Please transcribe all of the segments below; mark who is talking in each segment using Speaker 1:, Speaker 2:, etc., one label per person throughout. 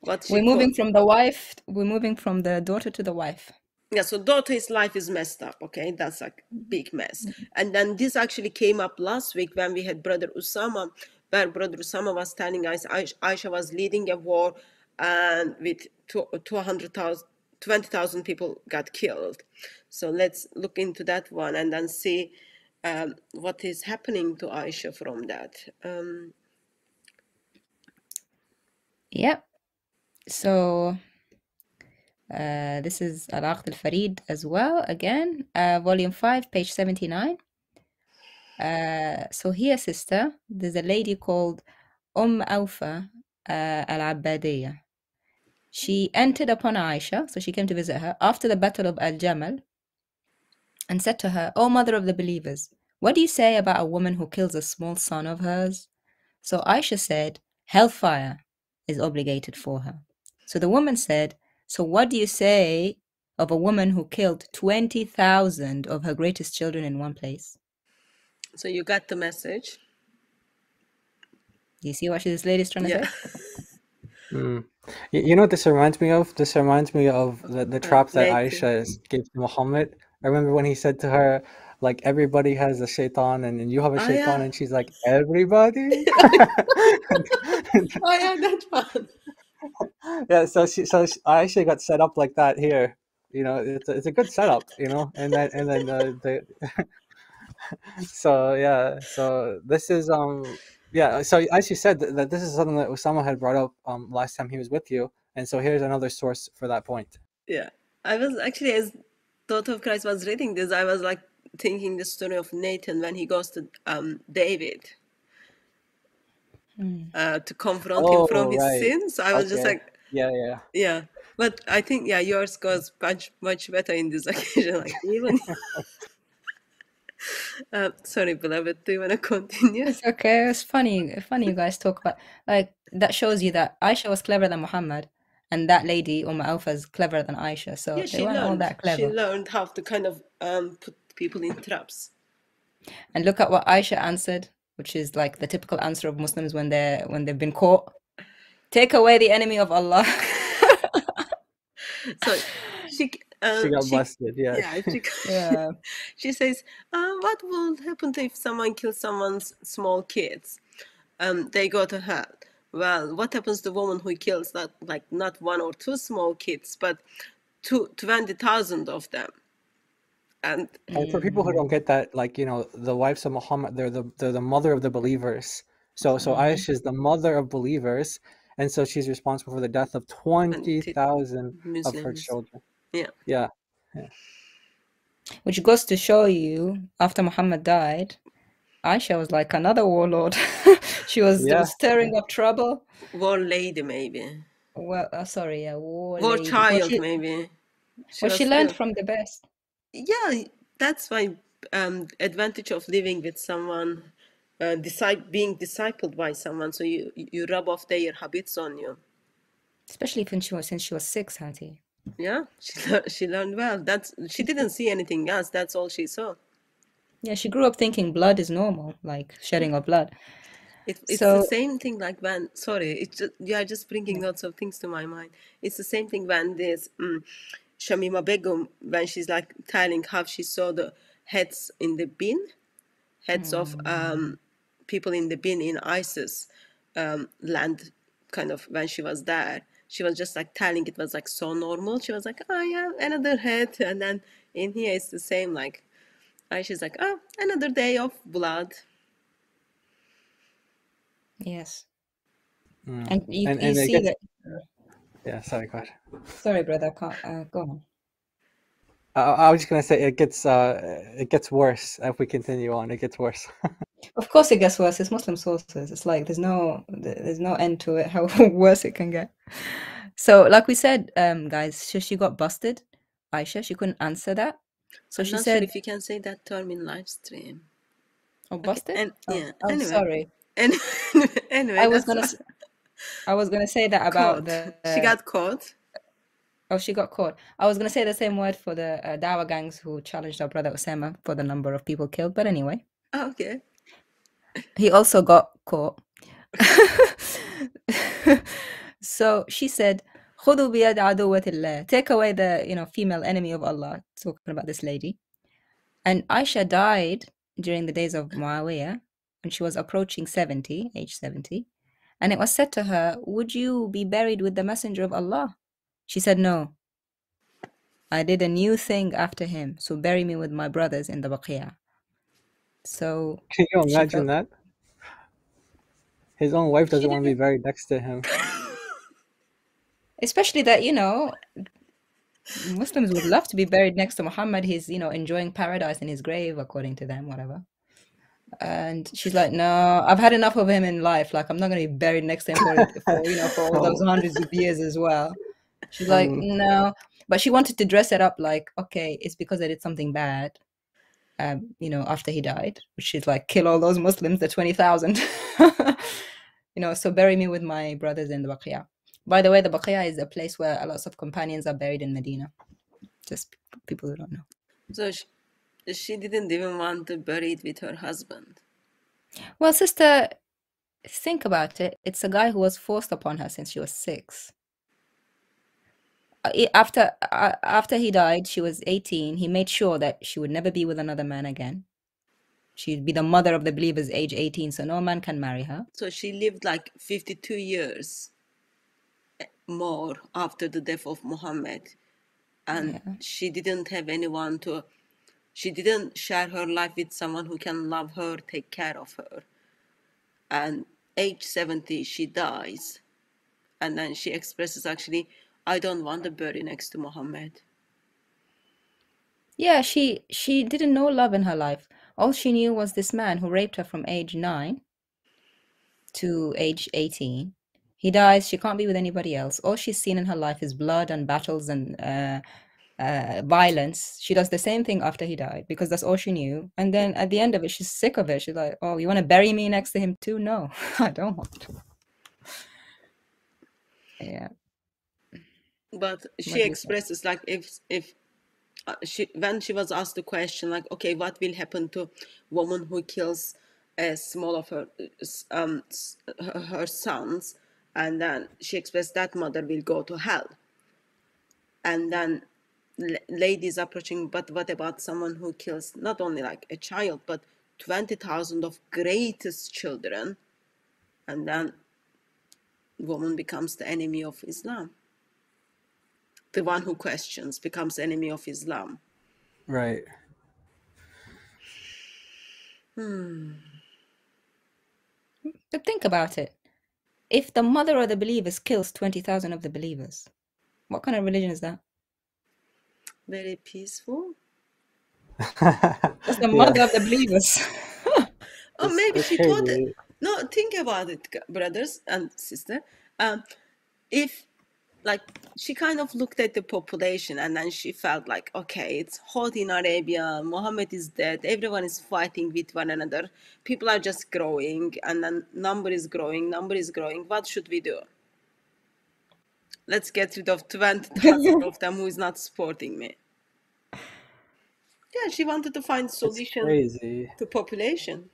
Speaker 1: what she
Speaker 2: We're moving
Speaker 1: called.
Speaker 2: from the wife, we're moving from the daughter to the wife.
Speaker 1: Yeah, so daughter's life is messed up, okay? That's like big mess. And then this actually came up last week when we had Brother Usama, where Brother Usama was telling us Aisha was leading a war and with 200,000, 20,000 people got killed. So let's look into that one and then see what is happening to Aisha from that.
Speaker 2: Yep. So this is Al-Aqd al-Farid as well, again, volume 5, page 79. So here, sister, there's a lady called Awfa al-Abbadiyya. She entered upon Aisha, so she came to visit her after the Battle of Al-Jamal and said to her, O mother of the believers, what do you say about a woman who kills a small son of hers? So Aisha said, hellfire is obligated for her. So the woman said, so what do you say of a woman who killed 20,000 of her greatest children in one place?
Speaker 1: So you got the message.
Speaker 2: Do you see what this lady's trying to
Speaker 1: Yeah.
Speaker 2: say?
Speaker 3: You know what this reminds me of? This reminds me of the trap that
Speaker 1: Nathan.
Speaker 3: Aisha gave to Muhammad. I remember when he said to her, like, everybody has a shaitan and you have a
Speaker 1: Oh,
Speaker 3: shaitan,
Speaker 1: yeah.
Speaker 3: and she's like, everybody?
Speaker 1: Oh, yeah, that one.
Speaker 3: Yeah, so Aisha got set up like that here. You know, it's a good setup, you know, and then the so yeah, so this is yeah, so as you said that this is something that Osama had brought up last time he was with you, and so here's another source for that point.
Speaker 1: Yeah. I was actually, as Daughter of Christ was reading this, I was like thinking the story of Nathan when he goes to David to confront him from
Speaker 3: Oh,
Speaker 1: his
Speaker 3: right.
Speaker 1: sins. I was just
Speaker 3: Okay.
Speaker 1: like,
Speaker 3: Yeah.
Speaker 1: yeah. But I think, yeah, yours goes much better in this occasion. Like, even, sorry, beloved, do you want to continue?
Speaker 2: It's okay. It's funny. Funny you guys talk about like that shows you that Aisha was cleverer than Muhammad, and that lady Alpha is cleverer than Aisha. So
Speaker 1: Yeah,
Speaker 2: they
Speaker 1: she
Speaker 2: weren't all
Speaker 1: learned.
Speaker 2: that
Speaker 1: She
Speaker 2: clever.
Speaker 1: learned how to kind of put people in traps.
Speaker 2: And look at what Aisha answered, which is like the typical answer of Muslims when they've been caught. Take away the enemy of Allah.
Speaker 1: So she
Speaker 3: She got busted, yeah.
Speaker 1: yeah,
Speaker 2: Yeah.
Speaker 1: she says, what will happen if someone kills someone's small kids? They go to hell. Well, what happens to the woman who kills not one or two small kids, but 20,000 of them? And
Speaker 3: And for people who don't get that, like, you know, the wives of Muhammad, they're the mother of the believers. So Aisha is the mother of believers, and so she's responsible for the death of 20,000 of her
Speaker 1: Muslims,
Speaker 3: children.
Speaker 1: yeah.
Speaker 3: Yeah.
Speaker 2: Which goes to show you, after Muhammad died, Aisha was like another warlord. She was
Speaker 3: Yeah.
Speaker 2: stirring up trouble.
Speaker 1: War lady, maybe.
Speaker 2: Well, sorry, yeah, war
Speaker 1: War
Speaker 2: lady.
Speaker 1: child, maybe. She
Speaker 2: Well,
Speaker 1: was
Speaker 2: she learned
Speaker 1: still.
Speaker 2: from the best.
Speaker 1: Yeah, that's my advantage of living with someone, being discipled by someone. So you rub off their habits on you.
Speaker 2: Especially since she was 6, Hattie.
Speaker 1: Yeah, she learned well. She didn't see anything else. That's all she saw.
Speaker 2: Yeah, she grew up thinking blood is normal, like shedding of blood.
Speaker 1: It's the
Speaker 2: So,
Speaker 1: same thing like when, sorry, you are just bringing lots of things to my mind. It's the same thing when this Shamima Begum, when she's like telling how she saw the heads in the bin, heads of people in the bin in ISIS land, kind of when she was there. She was just like telling it was like so normal. She was like, oh yeah, another head. And then in here it's the same, like, Aisha's like, oh, another day of blood.
Speaker 2: yes.
Speaker 3: And
Speaker 2: you
Speaker 3: it
Speaker 2: see
Speaker 3: gets,
Speaker 2: that.
Speaker 3: yeah, sorry, go ahead.
Speaker 2: Sorry, brother, go on.
Speaker 3: I was just gonna say it gets worse if we continue on. It gets worse.
Speaker 2: Of course, it gets worse. It's Muslim sources. It's like there's no end to it. How worse it can get. So, like we said, guys, she got busted. Aisha, she couldn't answer that. So
Speaker 1: I'm
Speaker 2: she
Speaker 1: not sure
Speaker 2: said,
Speaker 1: if you can say that term in live stream.
Speaker 2: "Oh,
Speaker 1: Okay,
Speaker 2: busted."
Speaker 1: and yeah,
Speaker 2: Oh,
Speaker 1: anyway.
Speaker 2: sorry.
Speaker 1: Anyway, that's
Speaker 2: I was gonna say that about
Speaker 1: caught.
Speaker 2: the.
Speaker 1: She got caught.
Speaker 2: Oh, she got caught. I was gonna say the same word for the Dawa gangs who challenged our brother Osama for the number of people killed. But anyway,
Speaker 1: Okay.
Speaker 2: he also got caught. So she said, "خذوا بيد عدوة الله." Take away the, female enemy of Allah. Talking about this lady. And Aisha died during the days of Muawiyah when she was approaching 70, age 70. And it was said to her, "Would you be buried with the Messenger of Allah?" She said, "No. I did a new thing after him, so bury me with my brothers in the Baqiyah." So
Speaker 3: Can you
Speaker 2: she
Speaker 3: imagine
Speaker 2: felt,
Speaker 3: that? His own wife
Speaker 2: she
Speaker 3: doesn't want to be
Speaker 2: didn't,
Speaker 3: buried next to him.
Speaker 2: especially that, Muslims would love to be buried next to Muhammad. He's, enjoying paradise in his grave, according to them, whatever. And she's like, "No, I've had enough of him in life. Like, I'm not going to be buried next to him for all those
Speaker 3: Oh,
Speaker 2: hundreds of years as well." She's like,
Speaker 3: um,
Speaker 2: "No," but she wanted to dress it up like, okay, it's because I did something bad, after he died, which is like kill all those Muslims, the 20,000. So bury me with my brothers in the Baqiyah. By the way, the Baqiyah is a place where a lot of companions are buried in Medina. Just people who don't know.
Speaker 1: So she didn't even want to bury it with her husband.
Speaker 2: Well, sister, think about it. It's a guy who was forced upon her since she was 6. After he died, she was 18. He made sure that she would never be with another man again. She'd be the mother of the believers age 18, so no man can marry her.
Speaker 1: So she lived like 52 years more after the death of Muhammad. And
Speaker 2: Yeah.
Speaker 1: she didn't have anyone to, she didn't share her life with someone who can love her, take care of her. And age 70, she dies. And then she expresses actually, I don't want to bury next to Muhammad.
Speaker 2: Yeah, she didn't know love in her life. All she knew was this man who raped her from age 9 to age 18. He dies, she can't be with anybody else. All she's seen in her life is blood and battles and violence. She does the same thing after he died because that's all she knew. And then at the end of it, she's sick of it. She's like, "Oh, you want to bury me next to him too?" No, I don't want to. Yeah.
Speaker 1: But
Speaker 2: What
Speaker 1: she
Speaker 2: do you think?
Speaker 1: expresses like if she when she was asked the question like, okay, what will happen to woman who kills a small of her her sons, and then she expressed that mother will go to hell. And then ladies approaching, but what about someone who kills not only like a child but 20,000 of greatest children, and then woman becomes the enemy of Islam. The one who questions becomes enemy of Islam.
Speaker 3: right.
Speaker 2: But think about it. If the mother of the believers kills 20,000 of the believers, what kind of religion is that?
Speaker 1: Very peaceful.
Speaker 2: That's the
Speaker 3: Yeah,
Speaker 2: mother of the believers.
Speaker 1: Or maybe
Speaker 3: it's
Speaker 1: she thought it.
Speaker 3: crazy.
Speaker 1: No, think about it, brothers and sister. If like she kind of looked at the population and then she felt like, okay, it's hot in Arabia, Muhammad is dead, everyone is fighting with one another, people are just growing, and then number is growing, number is growing. What should we do? Let's get rid of 20,000 of them who is not supporting me. Yeah, she wanted to find
Speaker 3: It's
Speaker 1: solution
Speaker 3: crazy.
Speaker 1: to population.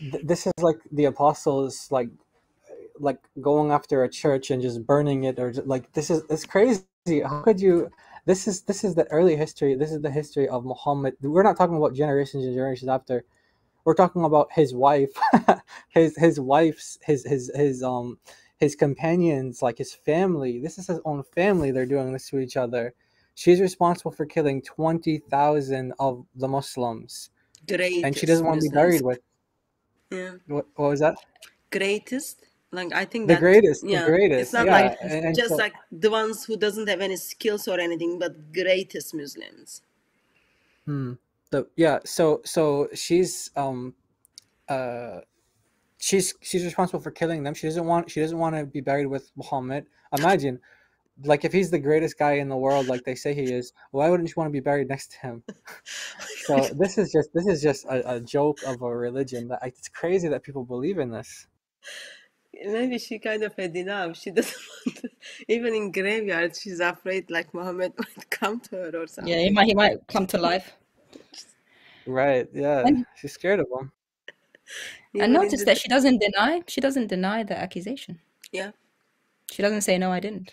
Speaker 3: This is like the apostles, like going after a church and just burning it, or just, like this is it's crazy. How could you? This is the early history. This is the history of Muhammad. We're not talking about generations and generations after. We're talking about his wife, his wife's his companions, like his family. This is his own family. They're doing this to each other. She's responsible for killing 20,000 of the Muslims, and she
Speaker 1: Greatest
Speaker 3: doesn't want to be buried
Speaker 1: Muslims.
Speaker 3: with.
Speaker 1: Yeah.
Speaker 3: What was that?
Speaker 1: Greatest, like I think
Speaker 3: The
Speaker 1: that,
Speaker 3: greatest, the
Speaker 1: yeah, it's
Speaker 3: greatest,
Speaker 1: not
Speaker 2: The
Speaker 1: like
Speaker 3: yeah.
Speaker 2: greatest.
Speaker 3: And
Speaker 1: just
Speaker 3: so,
Speaker 1: like the ones who doesn't have any skills or anything, but greatest Muslims.
Speaker 3: hmm, yeah. So uh she's responsible for killing them. She doesn't want to be buried with Muhammad. Imagine, like, if he's the greatest guy in the world, like they say he is, why wouldn't you want to be buried next to him? So this is just a joke of a religion that it's crazy that people believe in this.
Speaker 1: Maybe she kind of had enough. She doesn't want to, even in graveyard, she's afraid like Muhammad might come to her or
Speaker 2: Yeah,
Speaker 1: something.
Speaker 2: he might come to life.
Speaker 3: Right, yeah,
Speaker 2: And
Speaker 3: she's scared of him.
Speaker 2: and
Speaker 1: Even in
Speaker 2: notice
Speaker 1: the,
Speaker 2: that she doesn't deny the accusation.
Speaker 1: yeah,
Speaker 2: She doesn't say, no, I didn't.